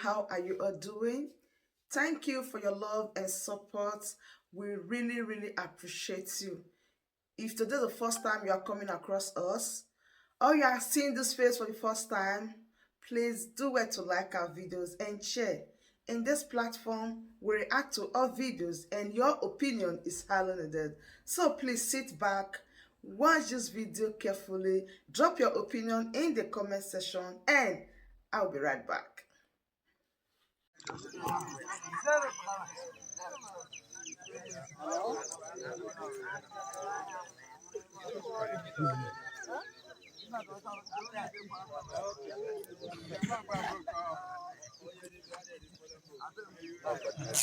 how are you all doing? Thank you for your love and support. We really appreciate you. If today is the first time you are coming across us, or you are seeing this face for the first time, please do it to like our videos and share. In this platform, we react to all videos and your opinion is highly needed. So please sit back, watch this video carefully, drop your opinion in the comment section, and I'll be right back.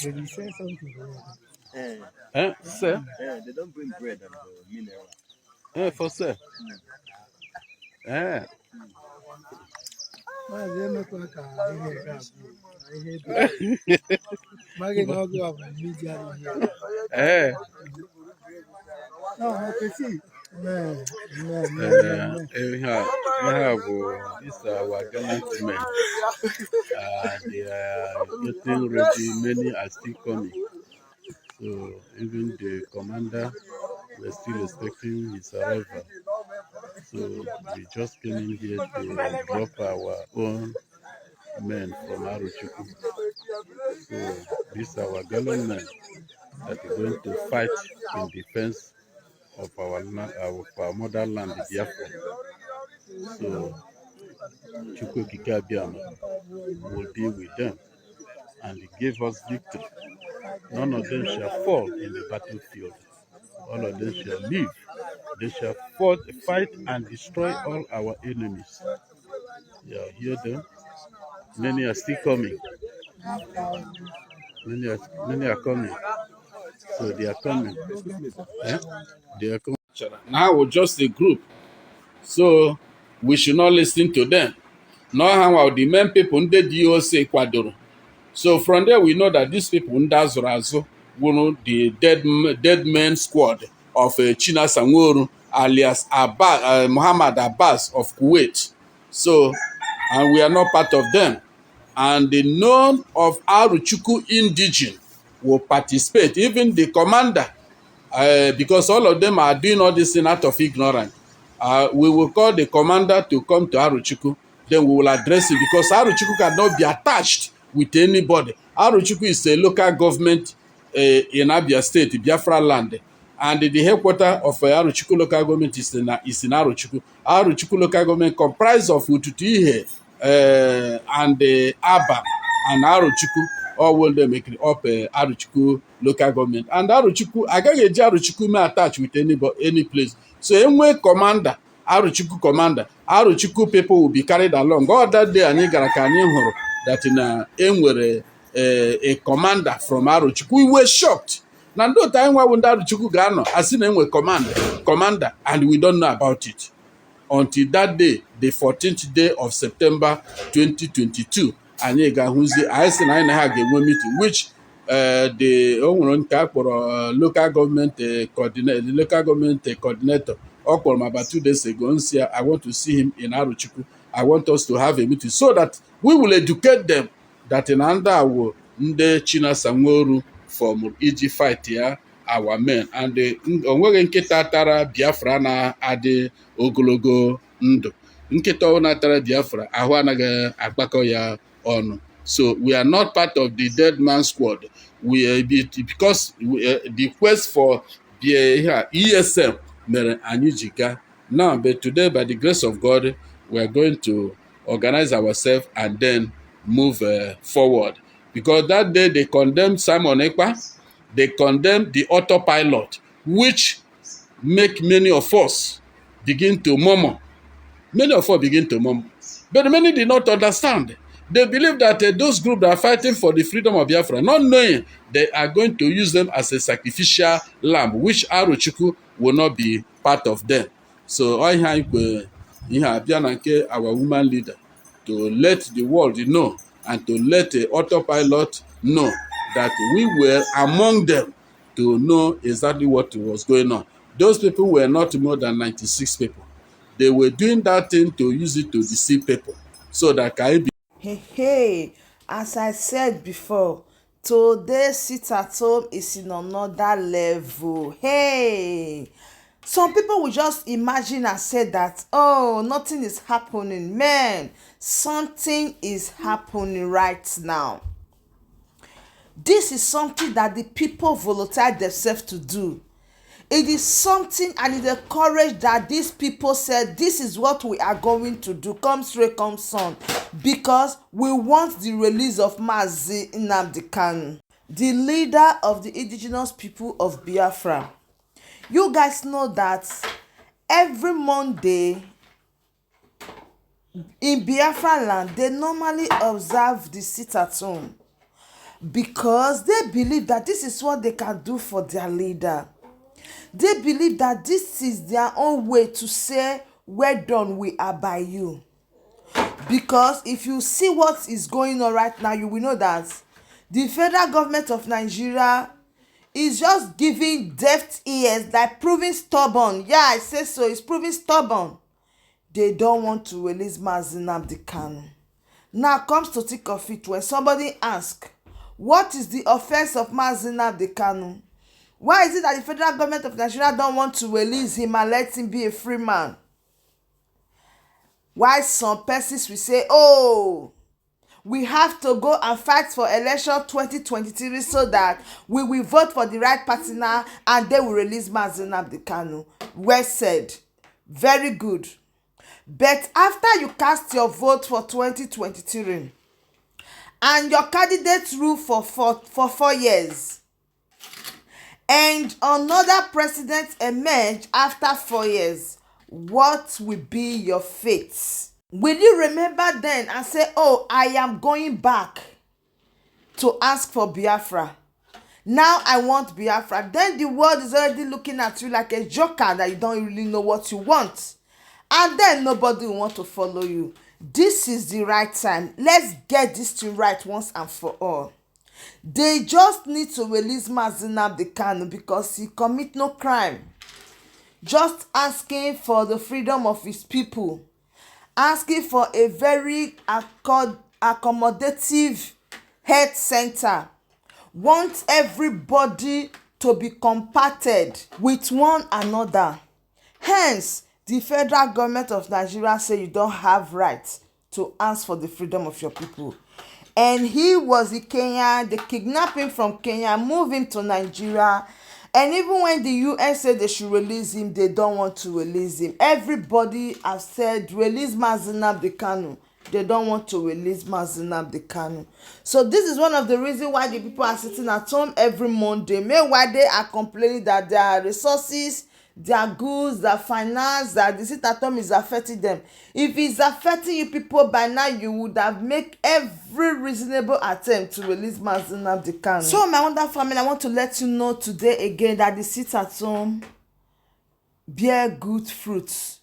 Did you say something? Sir? They don't bring bread and mineral. For sir. They make like a media here. No, I can see. Man. We have this our gallant men. They are getting ready. Many are still coming. So even the commander, we're still expecting his arrival. So we just came in here to drop our own men from Aruchuku. So these are our gallant men that are going to fight in defense of our motherland, Biafra. So Chukwu Kikabiama will be with them, and he gave us victory. None of them shall fall in the battlefield. All of them shall live. They shall fight and destroy all our enemies. You hear them? Many are still coming. Many are coming. So they are coming. They are coming. Now we're just a group. So we should not listen to them. Nor how the men people in the DOC Kwadoro. So from there we know that these people in Dazurazo were the dead men squad of China Sangoru alias Muhammad Abbas of Kuwait. So, and we are not part of them. And the none of Aruchuku indigene will participate, even the commander, because all of them are doing all this thing out of ignorance. We will call the commander to come to Aruchuku, then we will address it, because Aruchuku cannot be attached with anybody. Aruchuku is a local government in Abia State, Biafraland, and the headquarters of Aruchuku local government is in Aruchuku. Aruchuku local government comprised of Ututuihe and Aba and Aruchuku. All will they make it up Aruchuku local government. And Aruchuku, I can't get Aruchuku may attach with any place. So anyway, commander, Aruchuku people will be carried along. All that day, and that in a commander from Aruchuku. We were shocked. Now, no time why when Aruchuku Gano, I seen him with commander, and we don't know about it until that day, the 14th day of September 2022. And I seen I had a meeting, which the local government coordinator about 2 days ago and said, I want to see him in Aruchuku. I want us to have a meeting so that we will educate them that in under ndị China Sangoru from iji fight ya our men, and onweghị nkịta tara Biafra na-adị ogologo ndụ. Nkịta ọ na-atara Biafra ahụ anaghị agbakọ ya ọnụ. So we are not part of the dead man squad. Because the quest for ESM mere anyị ji gaa. Now, but today, by the grace of God, we are going to organize ourselves and then move forward. Because that day they condemned Simonekpa, they condemned the autopilot, which make many of us begin to murmur. Many of us begin to murmur. But many did not understand. They believe that those groups that are fighting for the freedom of Biafra, not knowing they are going to use them as a sacrificial lamb, which Aruchuku will not be part of them. So I have our woman leader to let the world know and to let the autopilot know that we were among them to know exactly what was going on. Those people were not more than 96 people. They were doing that thing to use it to deceive people so that Hey, As I said before, today's sit at home is in another level. Hey, some people will just imagine and say that, oh, nothing is happening. Man, something is happening right now. This is something that the people volunteer themselves to do. It is something and it is a courage that these people said, this is what we are going to do, come straight, come sun, because we want the release of Mazi Nnamdi Kanu, the leader of the indigenous people of Biafra. You guys know that every Monday in Biafraland, they normally observe the sit at home because they believe that this is what they can do for their leader. They believe that this is their own way to say, well done, we are by you. Because if you see what is going on right now, you will know that the federal government of Nigeria is just giving deaf ears, like proving stubborn. Yeah, I say so, it's proving stubborn. They don't want to release Mazi Nnamdi Kanu. Now comes to think of it, when somebody asks, what is the offense of Mazi Nnamdi Kanu? Why is it that the federal government of Nigeria don't want to release him and let him be a free man? Why some persons will say, oh, we have to go and fight for election 2023 so that we will vote for the right party now and they will release Mazi Nnamdi Kanu. Well said. Very good. But after you cast your vote for 2023 and your candidate rule for 4 years, and another president emerge after 4 years, what will be your fate? Will you remember then and say, oh, I am going back to ask for Biafra? Now I want Biafra. Then the world is already looking at you like a joker that you don't really know what you want. And then nobody will want to follow you. This is the right time. Let's get this thing right once and for all. They just need to release Mazi Nnamdi Kanu because he commit no crime. Just asking for the freedom of his people. Asking for a very accommodative health center. Want everybody to be compacted with one another. Hence, the federal government of Nigeria say you don't have rights to ask for the freedom of your people. And he was in Kenya. They kidnapped him from Kenya, moved him to Nigeria. And even when the UN said they should release him, they don't want to release him. Everybody has said, release Mazi Nnamdi Kanu. They don't want to release Mazi Nnamdi Kanu. So this is one of the reasons why the people are sitting at home every Monday. Meanwhile, they are complaining that their resources, their goods, their finance, that the sit at home is affecting them. If it's affecting you people by now, you would have made every reasonable attempt to release Mazi Nnamdi Kanu. So my wonderful family, I want to let you know today again that the sit at home bear good fruits,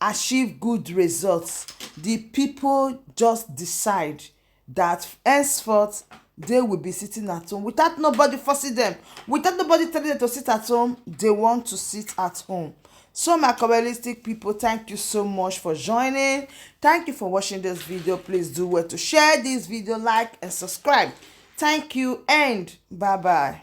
achieve good results. The people just decide that henceforth they will be sitting at home without nobody forcing them, without nobody telling them to sit at home. They want to sit at home. So my Kabbalistic people, thank you so much for joining. Thank you for watching this video. Please do well to share this video, like and subscribe. Thank you and bye bye.